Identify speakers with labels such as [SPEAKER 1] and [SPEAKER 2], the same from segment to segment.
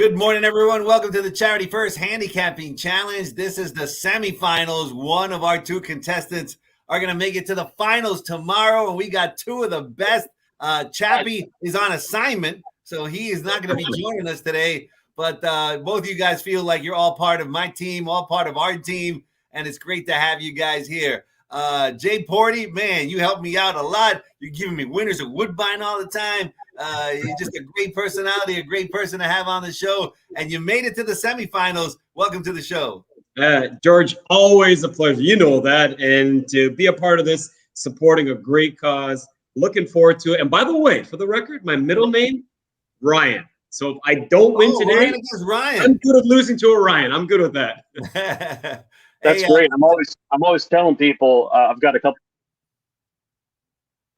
[SPEAKER 1] Good morning, everyone. Welcome to the Charity First Handicapping Challenge. This is the semifinals. One of our two contestants are going to make it to the finals tomorrow, and we got two of the best. Chappy is on assignment, so he is not going to be joining us today. But both of you guys feel like you're all part of my team, all part of our team, and it's great to have you guys here. Jay Porty, man, you helped me out a lot. You're giving me winners of Woodbine all the time. You're just a great personality, a great person to have on the show, and you made it to the semifinals. Welcome to the show.
[SPEAKER 2] George, always a pleasure. You know that. And to be a part of this, supporting a great cause, looking forward to it. And by the way, for the record, my middle name, Ryan. So if I don't win today,
[SPEAKER 1] Ryan.
[SPEAKER 2] I'm good at losing to a Ryan. I'm good with that.
[SPEAKER 3] That's great. I'm always telling people I've got a couple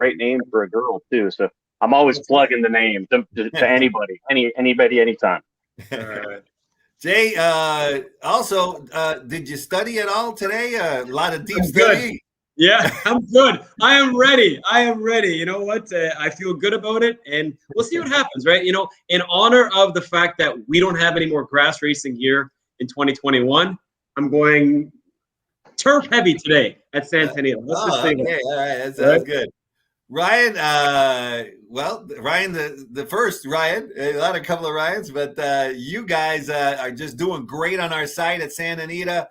[SPEAKER 3] great names for a girl too. So I'm always plugging the name to anybody, anytime.
[SPEAKER 1] All right. Jay, also, did you study at all today? A lot of deep studying.
[SPEAKER 2] Yeah, I'm good. I am ready. You know what? I feel good about it, and we'll see what happens, right? You know, in honor of the fact that we don't have any more grass racing here in 2021, I'm going turf heavy today at Santa Anita. Let's just say that.
[SPEAKER 1] All right, that sounds good. Ryan, Ryan, the first Ryan, a couple of Ryans, but you guys are just doing great on our site at Santa Anita.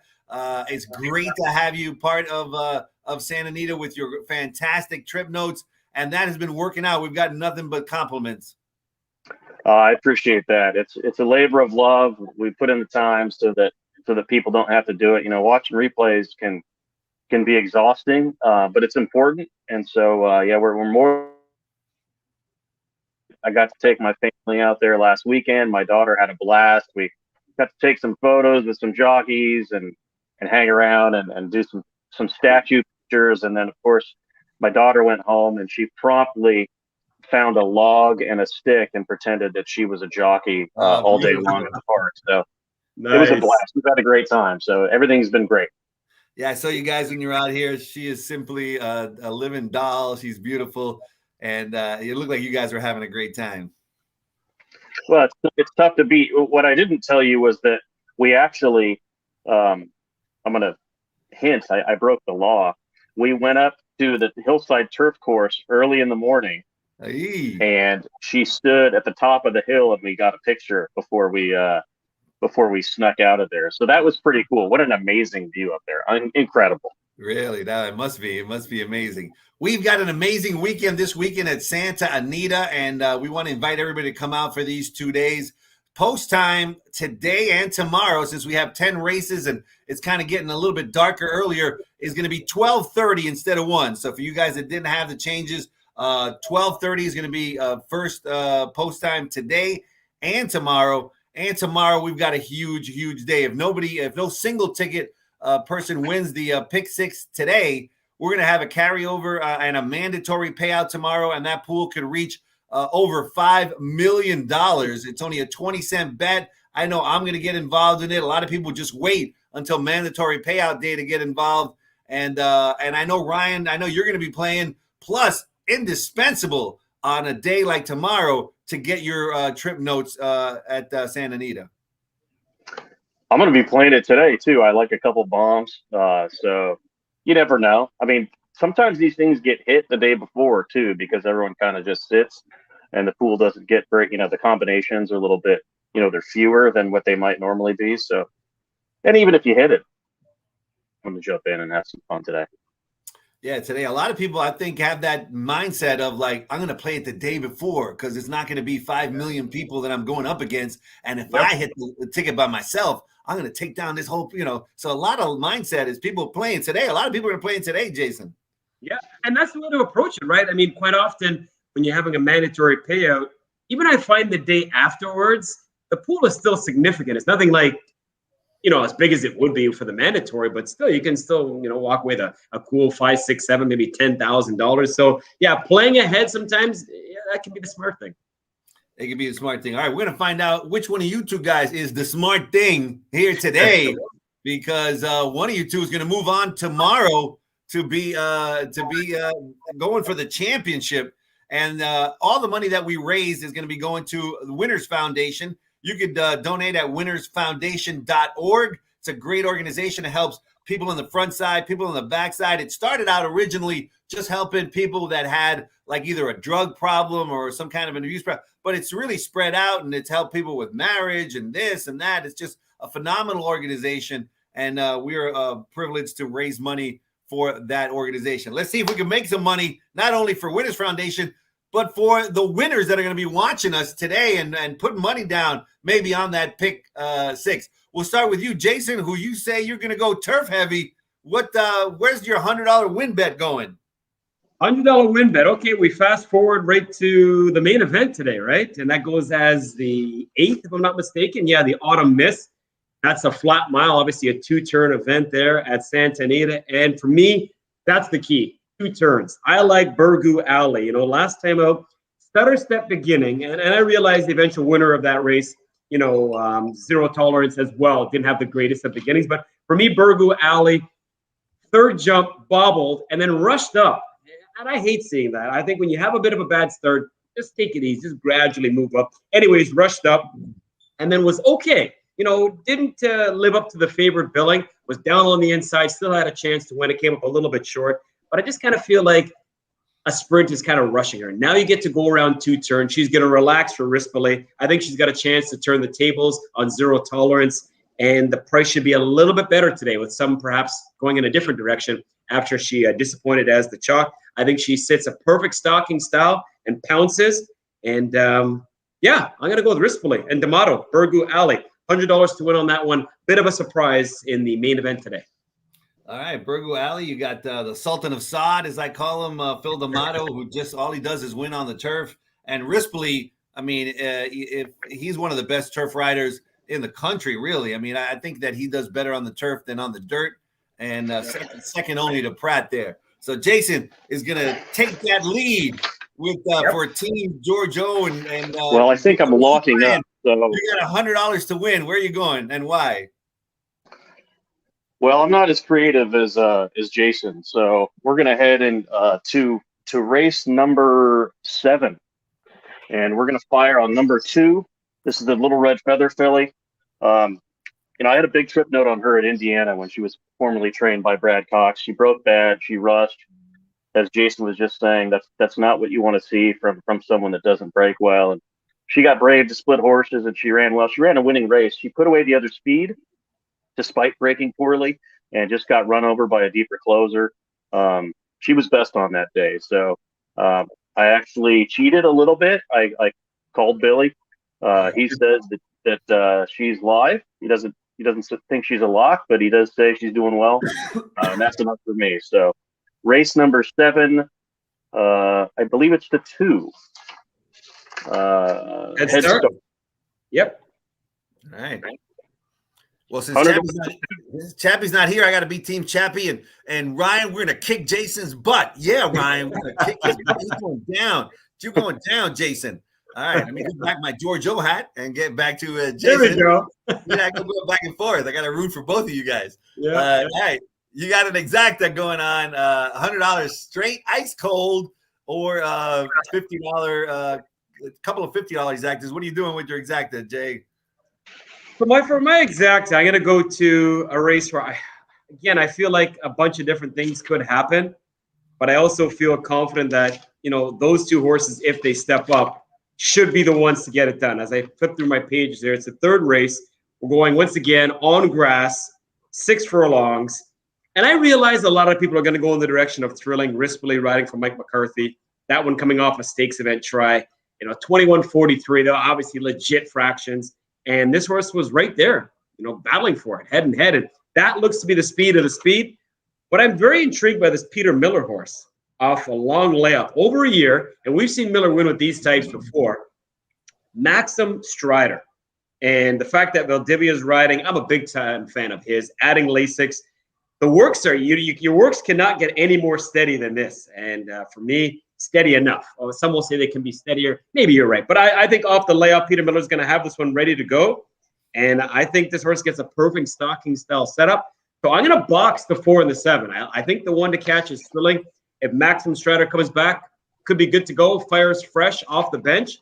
[SPEAKER 1] It's great to have you part of Santa Anita with your fantastic trip notes, and that has been working out. We've got nothing but compliments.
[SPEAKER 3] I appreciate that. It's a labor of love. We put in the time so that people don't have to do it. You know, watching replays can be exhausting, but it's important. And so, we're more. I got to take my family out there last weekend. My daughter had a blast. We got to take some photos with some jockeys and hang around and do some statue pictures. And then, of course, my daughter went home and she promptly found a log and a stick and pretended that she was a jockey all day long in the park. So It was a blast. We've had a great time. So everything's been great.
[SPEAKER 1] Yeah, I saw you guys when you're out here. She is simply a living doll. She's beautiful. And it looked like you guys were having a great time.
[SPEAKER 3] Well, it's tough to beat. What I didn't tell you was that we actually, I'm going to hint, I broke the law. We went up to the hillside turf course early in the morning.
[SPEAKER 1] Hey.
[SPEAKER 3] And she stood at the top of the hill and we got a picture before we snuck out of there. So that was pretty cool. What an amazing view up there. Incredible.
[SPEAKER 1] Really? It must be amazing. We've got an amazing weekend this weekend at Santa Anita, and we want to invite everybody to come out for these 2 days. Post time today and tomorrow, since we have 10 races and it's kind of getting a little bit darker earlier, is going to be 12:30 instead of 1. So for you guys that didn't have the changes, 12:30 is going to be first post time today and tomorrow. And tomorrow we've got a huge day. If no single ticket person wins the pick six today, we're going to have a carryover and a mandatory payout tomorrow, and that pool could reach over $5 million. It's only a 20-cent bet. I know I'm going to get involved in it. A lot of people just wait until mandatory payout day to get involved. And I know, Ryan, I know you're going to be playing. Plus, indispensable on a day like tomorrow to get your trip notes at Santa Anita.
[SPEAKER 3] I'm going to be playing it today, too. I like a couple bombs. So you never know. I mean, sometimes these things get hit the day before, too, because everyone kind of just sits and the pool doesn't get very, the combinations are a little bit, they're fewer than what they might normally be. So, and even if you hit it, I'm going to jump in and have some fun today.
[SPEAKER 1] Yeah, today a lot of people, I think, have that mindset of like, I'm going to play it the day before because it's not going to be 5 million people that I'm going up against. And if I hit the ticket by myself, I'm going to take down this whole, So a lot of mindset is people playing today. A lot of people are playing today, Jason.
[SPEAKER 2] Yeah, and that's the way to approach it, right? I mean, quite often when you're having a mandatory payout, even I find the day afterwards, the pool is still significant. It's nothing like, as big as it would be for the mandatory, but still, you can still, walk away with a cool $5, $6, $7, maybe $10,000. So yeah, playing ahead sometimes, that can be the smart thing.
[SPEAKER 1] It could be the smart thing. All right, we're gonna find out which one of you two guys is the smart thing here today, because one of you two is gonna move on tomorrow to be going for the championship, and all the money that we raised is gonna be going to the Winners Foundation. you could donate at winnersfoundation.org. It's a great organization. It helps people on the front side, people on the back side. It started out originally just helping people that had like either a drug problem or some kind of an abuse problem, but it's really spread out, and it's helped people with marriage and this and that. It's just a phenomenal organization, and we are privileged to raise money for that organization. Let's see if we can make some money, not only for Winners Foundation, but for the winners that are going to be watching us today and putting money down maybe on that pick 6. We'll start with you, Jason, who you say you're going to go turf heavy. Where's your $100 win bet going?
[SPEAKER 2] $100 win bet. Okay, we fast forward right to the main event today, right? And that goes as the 8th, if I'm not mistaken. Yeah, the Autumn Miss. That's a flat mile, obviously a 2-turn event there at Santa Anita. And for me, that's the key. 2 turns. I like Burgoo Alley. Last time out, stutter step beginning, and I realized the eventual winner of that race, Zero Tolerance as well, didn't have the greatest of beginnings. But for me, Burgoo Alley, 3rd jump, bobbled, and then rushed up. And I hate seeing that. I think when you have a bit of a bad start, just take it easy, just gradually move up. Anyways, rushed up, and then was okay. Didn't live up to the favored billing, was down on the inside, still had a chance to win. It came up a little bit short, but I just kind of feel like a sprint is kind of rushing her. Now you get to go around 2 turns. She's going to relax for Rispoli. I think she's got a chance to turn the tables on Zero Tolerance, and the price should be a little bit better today, with some perhaps going in a different direction after she disappointed as the chalk. I think she sits a perfect stalking style and pounces. And yeah, I'm going to go with Rispoli and D'Amato, Burgoo Alley. $100 to win on that one. Bit of a surprise in the main event today.
[SPEAKER 1] All right, Burgoo Alley, you got the Sultan of Sod, as I call him, Phil D'Amato, who just all he does is win on the turf. And Rispoli, I mean, if he's one of the best turf riders in the country, really. I mean, I think that he does better on the turf than on the dirt, and second only to Pratt there. So Jason is going to take that lead with for Team George O. And
[SPEAKER 3] well, I think I'm locking up. So
[SPEAKER 1] you got $100 to win. Where are you going and why?
[SPEAKER 3] Well, I'm not as creative as Jason, so we're gonna head in to race number 7, and we're gonna fire on number 2. This is the Little Red Feather filly. I had a big trip note on her at Indiana when she was formerly trained by Brad Cox. She broke bad. She rushed. As Jason was just saying, that's not what you want to see from someone that doesn't break well. And she got brave to split horses, and she ran well. She ran a winning race. She put away the other speed despite breaking poorly, and just got run over by a deeper closer. She was best on that day. So I actually cheated a little bit. I called Billy. He says that she's live. He doesn't think she's a lock, but he does say she's doing well. And that's enough for me. So race number 7, I believe it's the 2. Head Start.
[SPEAKER 2] Yep.
[SPEAKER 1] All right. Well, since Chappy's not here, I got to be Team Chappy and Ryan. We're gonna kick Jason's butt. Yeah, Ryan, we're gonna kick his butt. He's going down. You're going down, Jason. All right, let me get back my George O hat and get back to Jason.
[SPEAKER 2] There we go.
[SPEAKER 1] Yeah, I go back and forth. I got to root for both of you guys.
[SPEAKER 2] Yeah.
[SPEAKER 1] All right, you got an Exacta going on. $100 straight, ice cold, or $50. A couple of $50 Exactas. What are you doing with your Exacta, Jay?
[SPEAKER 2] For my Exacta, I'm going to go to a race where I feel like a bunch of different things could happen, but I also feel confident that, those 2 horses, if they step up, should be the ones to get it done. As I flip through my pages there, it's the 3rd race. We're going once again on grass, 6 furlongs. And I realize a lot of people are going to go in the direction of Thrilling, Rispoli riding for Mike McCarthy. That one coming off a stakes event try, 21.43, though, obviously legit fractions. And this horse was right there, battling for it, head and head. And that looks to be the speed of the speed. But I'm very intrigued by this Peter Miller horse off a long layup over a year. And we've seen Miller win with these types before. Maxim Strider. And the fact that Valdivia is riding, I'm a big time fan of his. Adding Lasix. The works are, your works cannot get any more steady than this. And for me, steady enough. Some will say they can be steadier. Maybe you're right. But I think off the layup, Peter Miller's going to have this one ready to go. And I think this horse gets a perfect stalking style setup. So I'm going to box the 4 and the 7. I think the one to catch is Thrilling. If Maxim Strider comes back, could be good to go. Fires fresh off the bench.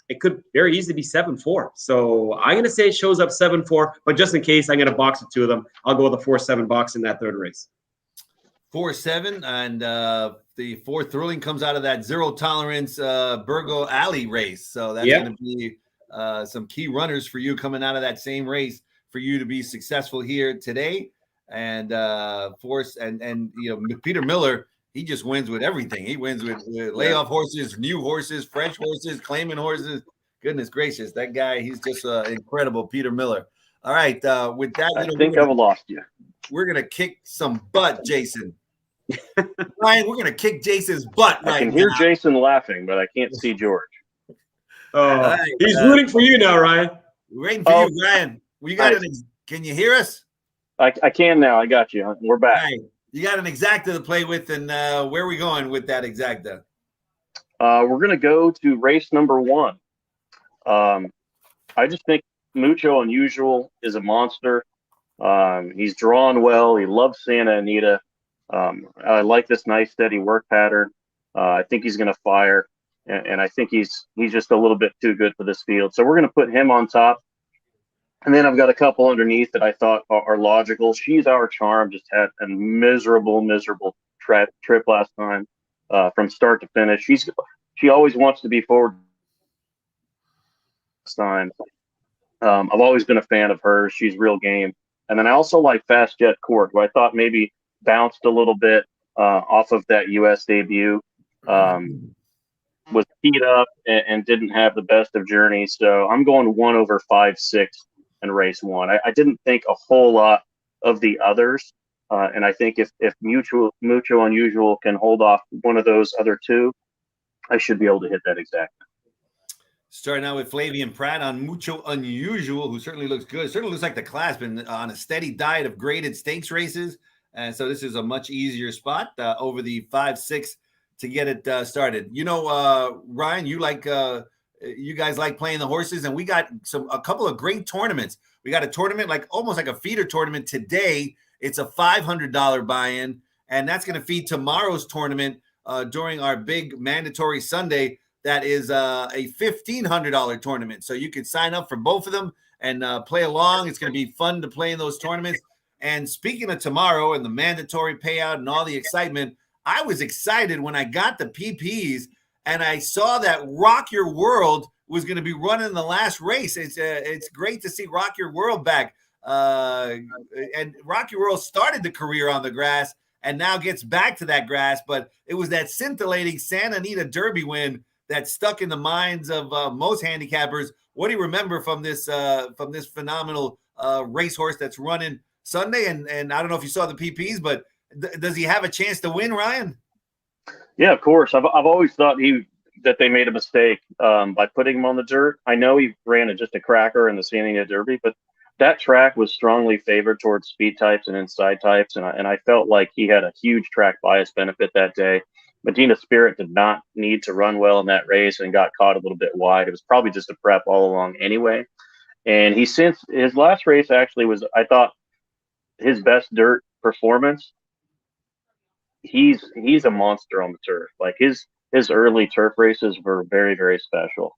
[SPEAKER 2] it could very easily be 7-4. So I'm going to say it shows up 7-4, but just in case, I'm going to box the two of them. I'll go with the 4-7 box in that third race.
[SPEAKER 1] 4-7, and the fourth thrilling comes out of that zero tolerance Burgo Alley race. So that's going to be some key runners for you coming out of that same race for you to be successful here today. And Peter Miller, he just wins with everything. He wins with layoff horses, new horses, fresh horses, claiming horses. Goodness gracious, that guy, he's just incredible, Peter Miller. All right, with that,
[SPEAKER 3] I think I've lost you.
[SPEAKER 1] We're going to kick some butt, Jason. Ryan, we're going to kick Jason's butt right now.
[SPEAKER 3] I can hear Jason laughing, but I can't see George.
[SPEAKER 2] Right, he's rooting for you now, Ryan.
[SPEAKER 1] Waiting for you, Ryan. You got Can you hear us?
[SPEAKER 3] I can now. I got you. We're back.
[SPEAKER 1] Right. You got an Exacta to play with, and where are we going with that Exacta?
[SPEAKER 3] We're going to go to race number 1. I just think Mucho Unusual is a monster. He's drawn well. He loves Santa Anita. I like this nice, steady work pattern. I think he's going to fire, and I think he's just a little bit too good for this field. So we're going to put him on top. And then I've got a couple underneath that I thought are logical. She's Our Charm just had a miserable trip last time from start to finish. She always wants to be forward this time. I've always been a fan of hers. She's real game. And then I also like Fast Jet Court, who I thought maybe bounced a little bit off of that U.S. debut. Was teed up and didn't have the best of journeys. So I'm going 1 over 5-6 in race 1. I didn't think a whole lot of the others. And I think if Mucho Unusual can hold off one of those other two, I should be able to hit that exact.
[SPEAKER 1] Starting out with Flavian Pratt on Mucho Unusual, who certainly looks good. Certainly looks like the class been on a steady diet of graded stakes races. And so this is a much easier spot over the 5-6 to get it started. Ryan, you guys like playing the horses, and we got a couple of great tournaments. We got a tournament almost like a feeder tournament today. It's a $500 buy-in, and that's going to feed tomorrow's tournament during our big mandatory Sunday. That is a $1,500 tournament. So you can sign up for both of them and play along. It's going to be fun to play in those tournaments. And speaking of tomorrow and the mandatory payout and all the excitement, I was excited when I got the PPs and I saw that Rock Your World was going to be running the last race. It's great to see Rock Your World back. And Rock Your World started the career on the grass and now gets back to that grass. But it was that scintillating Santa Anita Derby win that stuck in the minds of most handicappers. What do you remember from this phenomenal racehorse that's running Sunday? And I don't know if you saw the PPs, but does he have a chance to win, Ryan?
[SPEAKER 3] Yeah, of course. I've always thought that they made a mistake by putting him on the dirt. I know he ran just a cracker in the Santa Anita Derby, but that track was strongly favored towards speed types and inside types, and I felt like he had a huge track bias benefit that day. Medina Spirit did not need to run well in that race and got caught a little bit wide. It was probably just a prep all along anyway. And his last race actually was, I thought, his best dirt performance. He's a monster on the turf. Like his early turf races were very, very special.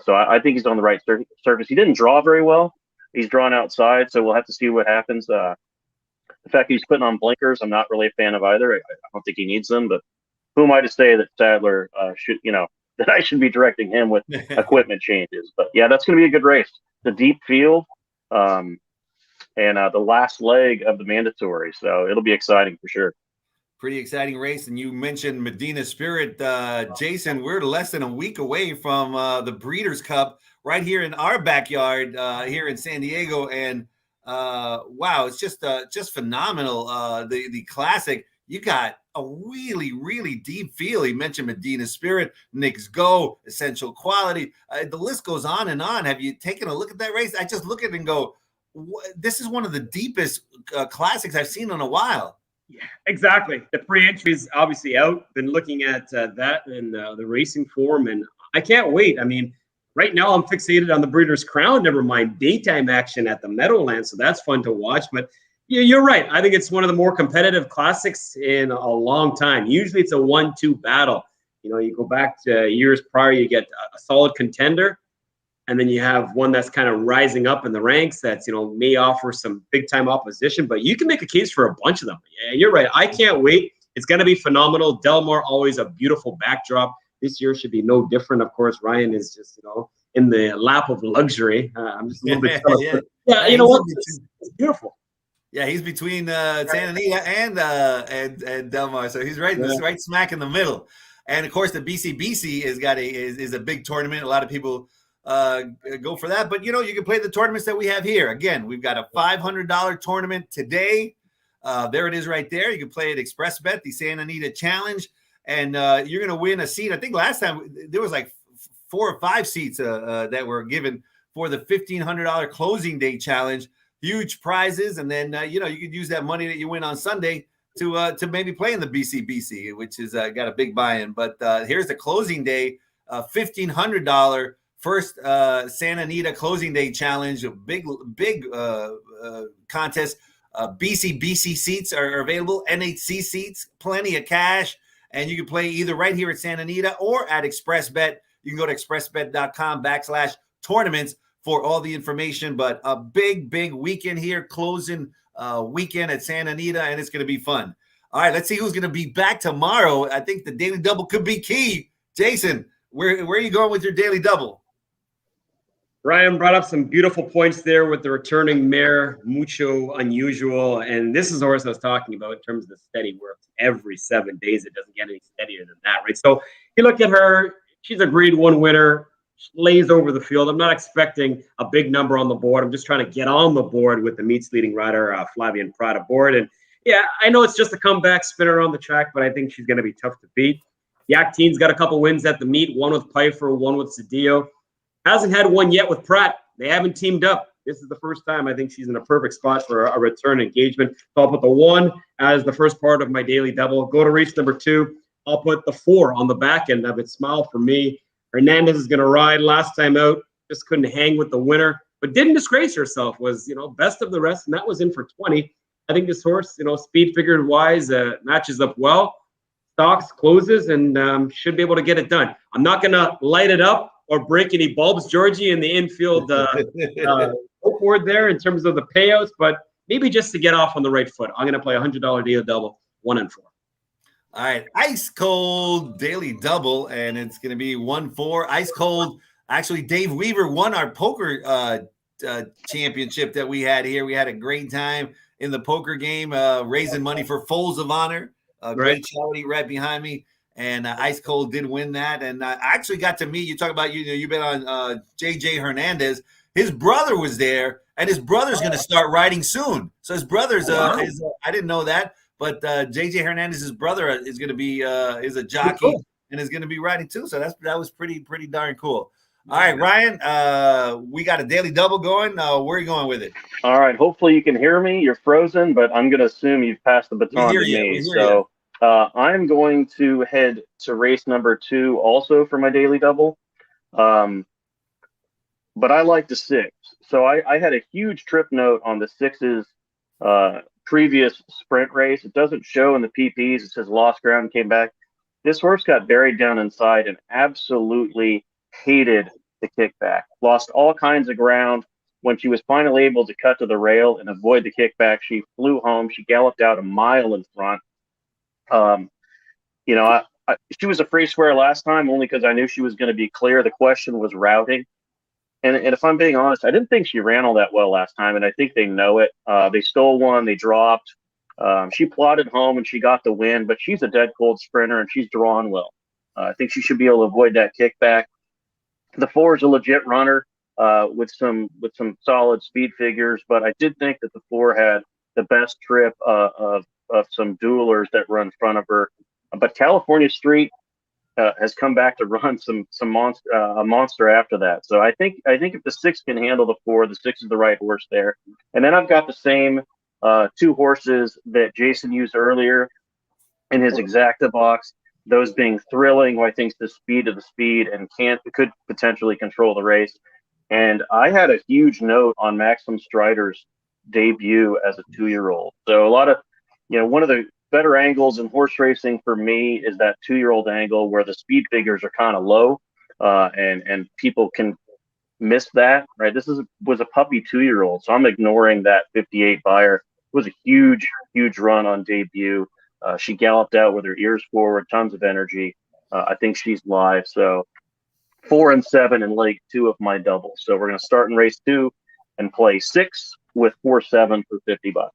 [SPEAKER 3] So I think he's on the right surface. He didn't draw very well. He's drawn outside, so we'll have to see what happens. The fact that he's putting on blinkers, I'm not really a fan of either. I don't think he needs them, but who am I to say that Sadler that I should be directing him with equipment changes? But yeah, that's going to be a good race. The deep field, and the last leg of the mandatory, so it'll be exciting for sure.
[SPEAKER 1] Pretty exciting race. And you mentioned Medina Spirit. Jason, we're less than a week away from the Breeders' Cup right here in our backyard here in San Diego. And wow, it's just phenomenal. The classic, you got a really, really deep field. He mentioned Medina Spirit, Knicks Go, Essential Quality. The list goes on and on. Have you taken a look at that race? I just look at it and go, this is one of the deepest classics I've seen in a while.
[SPEAKER 2] Yeah, exactly. The pre-entry is obviously out. Been looking at that and the racing form, and I can't wait. I mean, right now I'm fixated on the Breeders' Crown. Never mind daytime action at the Meadowlands, so that's fun to watch. But yeah, you're right. I think it's one of the more competitive classics in a long time. Usually it's a 1-2 battle. You know, you go back to years prior, you get a solid contender, and then you have one that's kind of rising up in the ranks that's, you know, may offer some big time opposition, but you can make a case for a bunch of them. Yeah, you're right. I can't wait. It's going to be phenomenal. Delmar, always a beautiful backdrop. This year should be no different. Of course, Ryan is just, you know, in the lap of luxury. I'm just a little bit jealous.
[SPEAKER 1] Yeah,
[SPEAKER 2] Yeah, you know what? It's beautiful.
[SPEAKER 1] Yeah, he's between Santa Anita and Del Mar, so he's right, right smack in the middle. And of course, the BCBC is a big tournament. A lot of people go for that, but you know, you can play the tournaments that we have here. Again, we've got a $500 tournament today. There it is, right there. You can play at Express Bet, the Santa Anita Challenge, and you're going to win a seat. I think last time there was like 4 or 5 seats that were given for the $1,500 closing day challenge. Huge prizes, and then you know, you could use that money that you win on Sunday to maybe play in the BCBC, which is got a big buy-in. But here's the closing day, $1,500 first Santa Anita closing day challenge, a big contest. BCBC seats are available, NHC seats, plenty of cash, and you can play either right here at Santa Anita or at ExpressBet. You can go to expressbet.com/tournaments for all the information, but a big weekend here, closing weekend at Santa Anita, and it's going to be fun. All right, let's see who's going to be back tomorrow. I think the Daily Double could be key. Jason, where are you going with your Daily Double?
[SPEAKER 2] Ryan brought up some beautiful points there with the returning mare, Mucho Unusual, and this is the horse I was talking about in terms of the steady work. Every 7 days, it doesn't get any steadier than that, right? So you look at her, she's a Grade 1 winner, lays over the field. I'm not expecting a big number on the board. I'm just trying to get on the board with the meets leading rider, Flavian Prat aboard. And yeah, I know it's just a comeback spinner on the track, but I think she's going to be tough to beat. Yak Teen's got a couple wins at the meet, one with Pfeiffer, one with Cedillo. Hasn't had one yet with Pratt. They haven't teamed up. This is the first time. I think she's in a perfect spot for a return engagement. So I'll put the 1 as the first part of my Daily Double. Go to race number 2. I'll put the 4 on the back end of it. Smile for me. Hernandez is going to ride. Last time out, just couldn't hang with the winner, but didn't disgrace herself. Was, you know, best of the rest, and that was in for 20. I think this horse, you know, speed figured wise, matches up well. Stocks, closes, and should be able to get it done. I'm not going to light it up or break any bulbs, Georgie, in the infield board there in terms of the payouts, but maybe just to get off on the right foot. I'm going to play $100 Daily Double, 1 and 4.
[SPEAKER 1] All right, ice cold Daily Double, and it's going to be 1-4. Ice cold. Actually, Dave Weaver won our poker championship that we had here. We had a great time in the poker game, raising money for Foals of Honor. Great charity right behind me, and Ice Cold did win that. And I actually got to meet. You talk about you've been on JJ Hernandez. His brother was there, and his brother's going to start riding soon. So his brother's I didn't know that. But JJ Hernandez's brother is going to be is a jockey and is going to be riding too. So that was pretty darn cool. All right, Ryan, we got a Daily Double going. Where are you going with it?
[SPEAKER 3] All right. Hopefully you can hear me. You're frozen, but I'm going to assume you've passed the baton to me. So I'm going to head to race number 2 also for my Daily Double. But I like the 6. So I had a huge trip note on the 6's previous sprint race. It doesn't show in the PPs. It says lost ground, came back. This horse got buried down inside and absolutely hated the kickback. Lost all kinds of ground. When she was finally able to cut to the rail and avoid the kickback, she flew home. She galloped out a mile in front. You know, she was a free swear last time only because I knew she was going to be clear. The question was routing. And if I'm being honest, I didn't think she ran all that well last time, and I think they know it. They stole one, they dropped. She plodded home, and she got the win, but she's a dead cold sprinter, and she's drawn well. I think she should be able to avoid that kickback. The 4 is a legit runner with some solid speed figures, but I did think that the 4 had the best trip of some duelers that run in front of her. But California Street has come back to run a monster after that. So I think if the 6 can handle the 4, the 6 is the right horse there. And then I've got the same 2 horses that Jason used earlier in his Exacta box. Those being Thrilling, who I think is the speed of the speed and could potentially control the race. And I had a huge note on Maxim Strider's debut as a 2-year-old. So a lot of, one of the better angles in horse racing for me is that 2-year-old angle where the speed figures are kind of low, and people can miss that, right? Was a puppy 2-year-old, so I'm ignoring that 58 buyer. It was a huge, huge run on debut. She galloped out with her ears forward, tons of energy. I think she's live. So 4 and 7 in leg 2 of my double. So we're going to start in race 2 and play 6 with 4-7 for $50.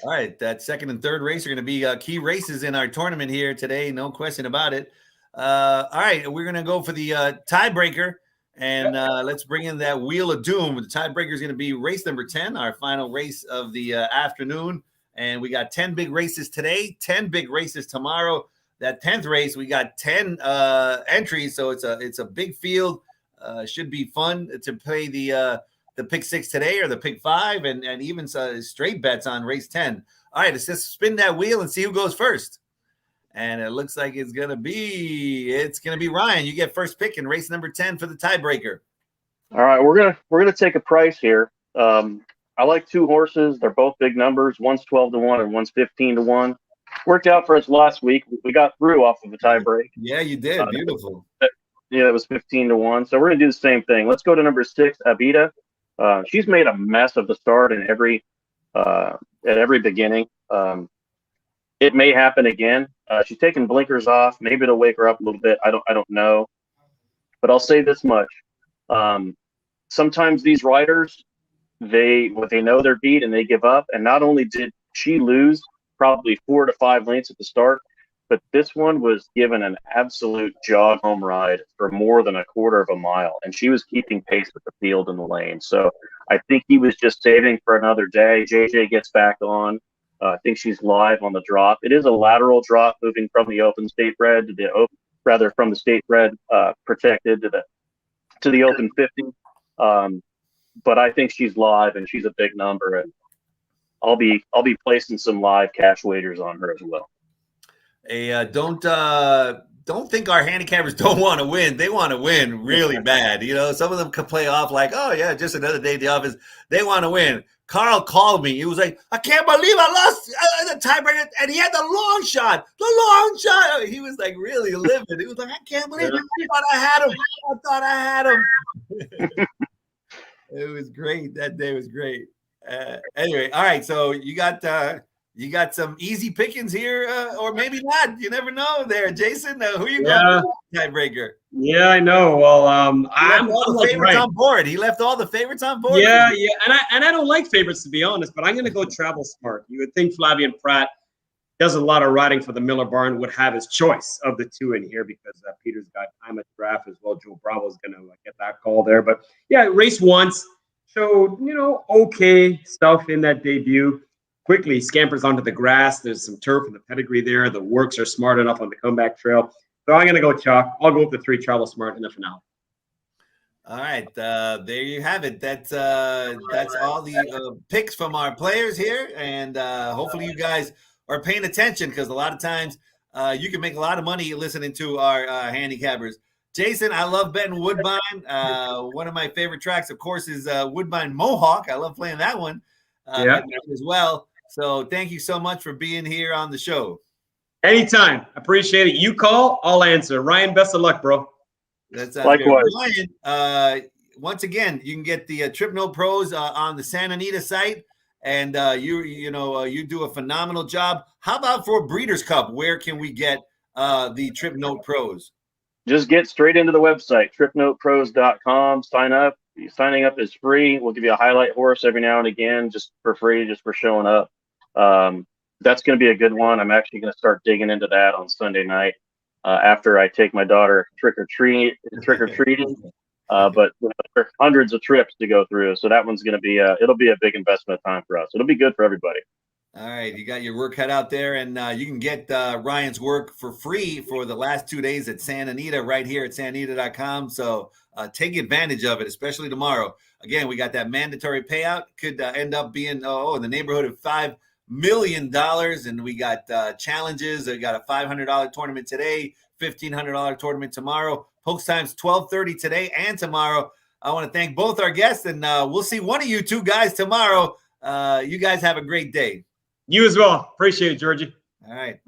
[SPEAKER 1] All right, that second and third race are going to be key races in our tournament here today. No question about it. All right, we're going to go for the tiebreaker, and let's bring in that wheel of doom. The tiebreaker is going to be race number 10, our final race of the afternoon. And we got 10 big races today, 10 big races tomorrow. That 10th race, we got 10 entries, so it's a big field. Should be fun to play the pick 6 today or the pick 5 and even straight bets on race 10. All right, let's just spin that wheel and see who goes first. And it looks like it's gonna be Ryan. You get first pick in race number 10 for the tiebreaker.
[SPEAKER 3] All right, we're gonna take a price here. I like 2 horses. They're both big numbers. One's 12-1 and one's 15-1. Worked out for us last week. We got through off of a tie break.
[SPEAKER 1] Yeah, you did. Beautiful.
[SPEAKER 3] Yeah, it was 15-1. So we're gonna do the same thing. Let's go to number 6, Abida. She's made a mess of the start in at every beginning. It may happen again. She's taking blinkers off. Maybe it'll wake her up a little bit. I don't know. But I'll say this much. Sometimes these riders, they know they're beat and they give up. And not only did she lose probably 4 to 5 lengths at the start, but this one was given an absolute jog home ride for more than a quarter of a mile, and she was keeping pace with the field in the lane. So I think he was just saving for another day. JJ gets back on. I think she's live on the drop. It is a lateral drop moving from the open state bred to from the state bred protected to the open 50. But I think she's live and she's a big number, and I'll be placing some live cash wagers on her as well.
[SPEAKER 1] Hey, don't think our handicappers don't want to win. They want to win really bad. You know, some of them can play off like, oh yeah, just another day at the office. They want to win. Carl called me. He was like, I can't believe I lost the tiebreaker, and he had the long shot. He was like really livid. He was like, I can't believe it. I thought I had him. It was great. That day was great. Anyway, all right. So you got some easy pickings here, or maybe not. You never know there, Jason. Who you going tiebreaker?
[SPEAKER 2] Yeah, I know. Well, I'm
[SPEAKER 1] all the favorites on board. He left all the favorites on board.
[SPEAKER 2] Yeah, and I don't like favorites, to be honest, but I'm going to go travel smart. You would think Flavien Prat does a lot of riding for the Miller Barn, would have his choice of the 2 in here because Peter's got time at draft as well. Joe Bravo's going to get that call there. But yeah, race once showed, okay stuff in that debut. Quickly scampers onto the grass. There's some turf in the pedigree there. The works are smart enough on the comeback trail. So I'm going to go chalk. I'll go with the 3 travel smart in the finale.
[SPEAKER 1] All right. There you have it. That's all the picks from our players here. And hopefully you guys are paying attention because a lot of times you can make a lot of money listening to our handicappers. Jason, I love betting Woodbine. One of my favorite tracks, of course, is Woodbine Mohawk. I love playing that one as well. So thank you so much for being here on the show.
[SPEAKER 2] Anytime. Appreciate it. You call, I'll answer. Ryan, best of luck, bro.
[SPEAKER 1] That's
[SPEAKER 3] likewise.
[SPEAKER 1] Ryan, once again, you can get the Trip Note Pros on the Santa Anita site, and you do a phenomenal job. How about for Breeders' Cup? Where can we get the Trip Note Pros?
[SPEAKER 3] Just get straight into the website, tripnotepros.com. Sign up. Signing up is free. We'll give you a highlight horse every now and again, just for free, just for showing up. That's going to be a good one. I'm actually going to start digging into that on Sunday night after I take my daughter trick or treating. But there are hundreds of trips to go through, so that one's going to be it'll be a big investment time for us. It'll be good for everybody.
[SPEAKER 1] All right, you got your work cut out there, and you can get Ryan's work for free for the last 2 days at Santa Anita right here at santanita.com. So take advantage of it, especially tomorrow. Again, we got that mandatory payout. Could end up being in the neighborhood of $5 million, and we got challenges. We got a $500 tournament today, $1,500 tournament tomorrow. Post time's 12:30 today and tomorrow. I want to thank both our guests, and we'll see one of you 2 guys tomorrow. You guys have a great day.
[SPEAKER 2] You as well. Appreciate it, Georgie.
[SPEAKER 1] All right.